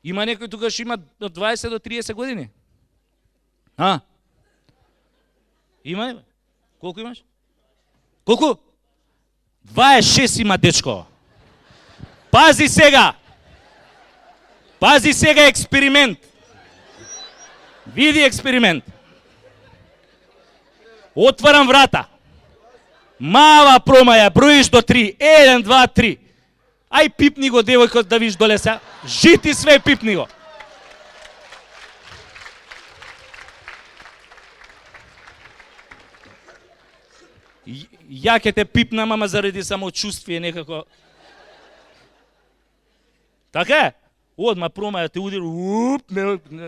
Има некој тука што има од 20 до 30 години? Има? Колку имаш? Колку? 26 има дечко. Пази сега! Пази сега експеримент. Види експеримент. Отварам врата. Мала промаја, броиш до 3. 1, 2, 3. Ај пипни го девојко да виш доле се. Жити све пипни го. Ја ќе те пипнам, ама заради самочувствие некако. Така е? Одма промаја те удир,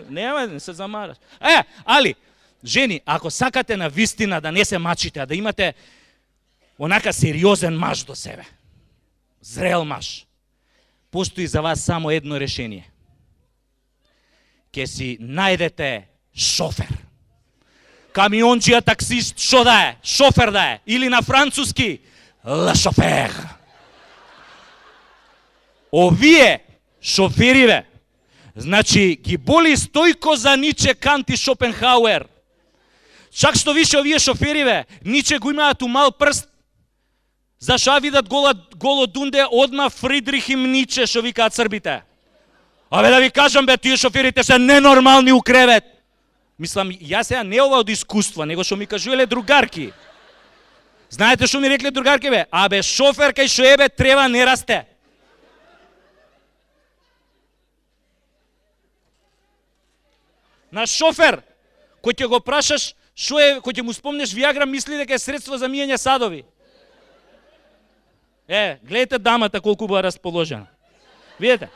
нема, не се замараш. Али, жени, ако сакате на вистина да не се мачите, а да имате онака сериозен маж до себе, зрел маж, постои за вас само едно решение. Ке си најдете шофер. Камионџија, таксист, шо да е? Шофер да е. Или на француски, ла шофер. Овие шофериве, значи, ги боли Стојко за Ниче, Кант и Шопенхауер. Чак што више овие шофериве, Ниче го имаат у мал прст, зашо видат голо дунде, одма Фридрих им Ниче, шо викаат србите. Абе да ви кажам, бе, тие шоферите се ненормални у кревет. Мислам, јас сега не ова од искуство, него што ми кажувале другарки. Знаете што ми рекле другарки, бе? Абе, шофер кај шо ебе треба не расте. На шофер, кој ќе го прашаш, шо е, кој ќе му спомнеш Виагра, мисли дека е средство за мијање садови. Гледате дамата колку била расположена. Видете?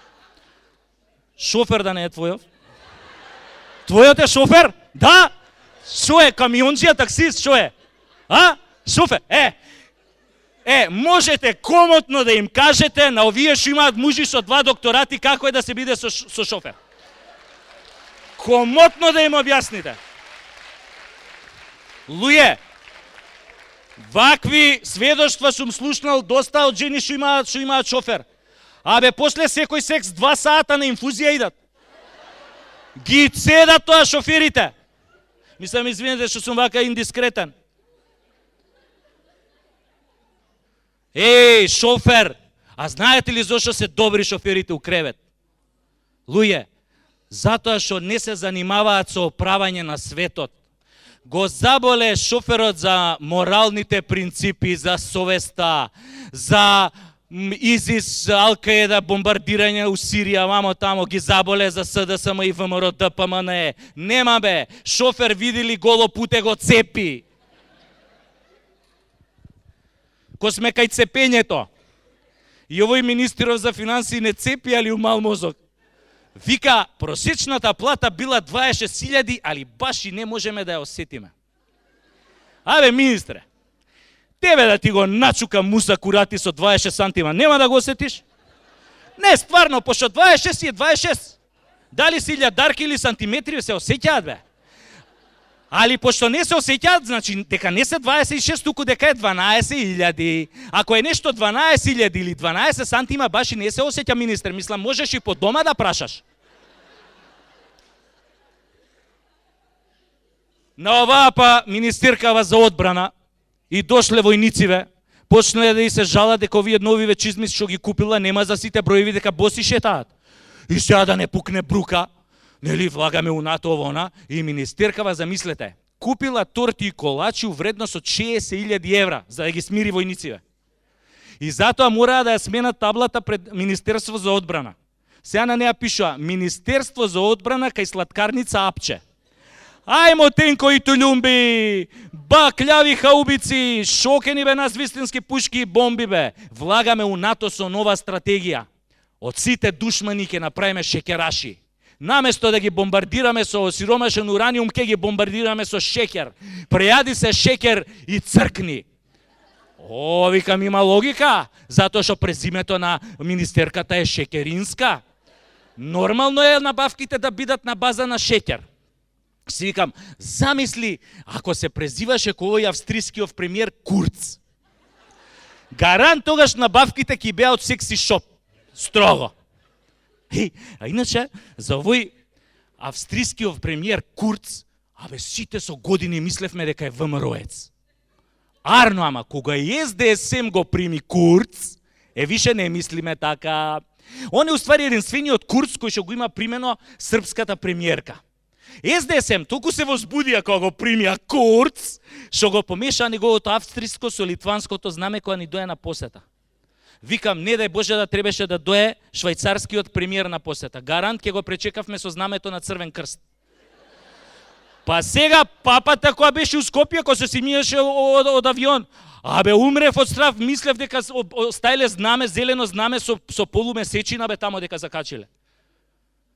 Шофер да не е твојов? Твојот е шофер? Да? Шо е, камионџија, таксист, шо е? Шофер? Можете комотно да им кажете на овие што имаат мужи со 2 докторати како е да се биде со шофер. Комотно да им објасните. Луѓе, вакви сведоштва сум слушнал доста од жени што имаат шофер. Абе, после секој секс 2 сата на инфузија идат. Ги цедат тоа шоферите. Мислам, извинете што сум вака индискретен. Шофер! А знаете ли зошто се добри шоферите у кревет? Луѓе, затоа што не се занимаваат со оправање на светот. Го заболе шоферот за моралните принципи, за совеста, за ИЗИС, Ал-Каеда, бомбардирање у Сирија, мамо тамо, ги заболе за СДСМ и ВМРО, ДПМН. Нема бе, шофер видели голо путе го цепи. Ко сме кај цепењето, и овој министров за финансии не цепи, али умал мозок. Вика, просечната плата била 26.000, али баш и не можеме да ја осетиме. Абе, министре, тебе да ти го начука Муса Курати со 26 сантима, нема да го осетиш? Не, стварно, пошто 26 е 26. Дали си илјадарки или сантиметри се осеќаат, бе. Али пошто не се осеќаат, значи дека не се 26, туку дека е 12.000. Ако е нешто 12.000 или 12 сантима, баш и не се осеќа, министер. Мислам, можеш и по дома да прашаш. На оваа па министеркава за одбрана и дошле војнициве, почнале да и се жалат дека овие новиве чизми што ги купила нема за сите броеви, дека боси шетаат. И сега да не пукне брука, нели, влагаме у НАТО овона, и министеркава, замислете, купила торти и колачи у вредност од 60.000 евра за да ги смири војнициве. И затоа мораа да ја сменат таблата пред Министерство за одбрана. Сега на неа пишува Министерство за одбрана кај сладкарница Апче. Ајмо тенко и тулумби, бакљави хаубици, шокени бе нас вистински пушки и бомби бе. Влагаме у НАТО со нова стратегија. Од сите душмани ќе направиме шекераши. Наместо да ги бомбардираме со сиромашен ураниум, ќе ги бомбардираме со шекер. Прејади се шекер и цркни. Викам, има логика, затоа што презимето на министерката е Шекеринска. Нормално е набавките да бидат на база на шекер. Си викам, замисли, ако се презиваше кој австрискиот премиер Курц. Гарант тогаш набавките ќе беа од секси шоп. Строго. А иначе, за овој австрискиот премиер Курц, сите со години мислевме дека е ВМРО-ец. Арно, ама, кога СДСМ го прими Курц, више не мислиме така. Он е уствари единствениот Курц кој што го има примено српската премиерка. СДСМ толку се возбудија кога го примија Курц, што го помеша неговото австриско со литванското знаме кога ни дое на посета. Викам, не дај Боже да требаше да дое швајцарскиот премиер на посета. Гарант ќе го пречекавме со знамето на Црвен крст. Па сега папата која беше у Скопје, кој се симиеше од авион, умрев од страв, мислев дека оставиле знаме, зелено знаме со полумесечина, тамо дека закачиле.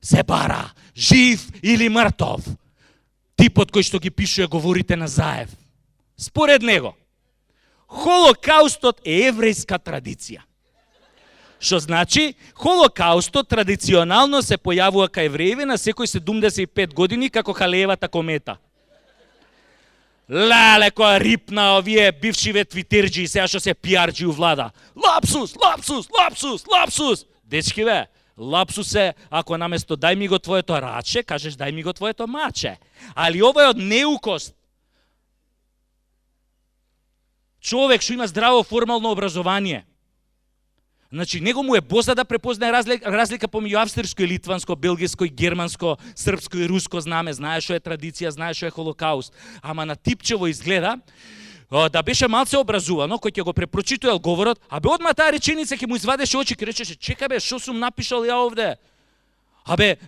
Се бара, жив или мртов. Типот кој што ги пишува говорите на Заев. Според него, Холокаустот е еврејска традиција. Што значи, Холокаустот традиционално се појавува кај евреји на секој 75 години како Халеевата комета. Леле, која рипна овие бившиве твитерџи и сега што се пиарџи у влада. Лапсус, лапсус, лапсус, лапсус. Дечки бе, лапсус е ако наместо дај ми го твоето раче, кажеш дај ми го твоето маче. Али ова е од неукост. Човек што има здраво формално образование, значи, него му е боза да препознае разлика помеѓу австриско и литванско, белгиско и германско, српско и руско знаме, знае што е традиција, знае што е Холокауст. Ама на типчево изгледа да беше малце образувано, кој ќе го препрочитувал говорот, одма таа реченица ќе му извадеше очи, ќе речеше, чека бе, што сум напишал ја овде?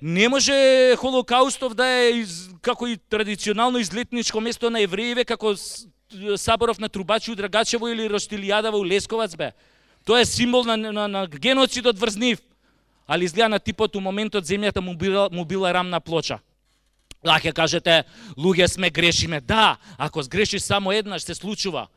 Не може Холокаустов да е како и традиционално излетничко место на евреиве, како Саборов на Трубачи у Драгачево или Ростилијадова у Лесковац, бе. Тоа е символ на геноцидот врз нив. Али изгледа на типот у моментот земјата му била рамна плоча. Ќе кажете, луѓе сме, грешиме. Да, ако сгрешиш само еднаш се случува.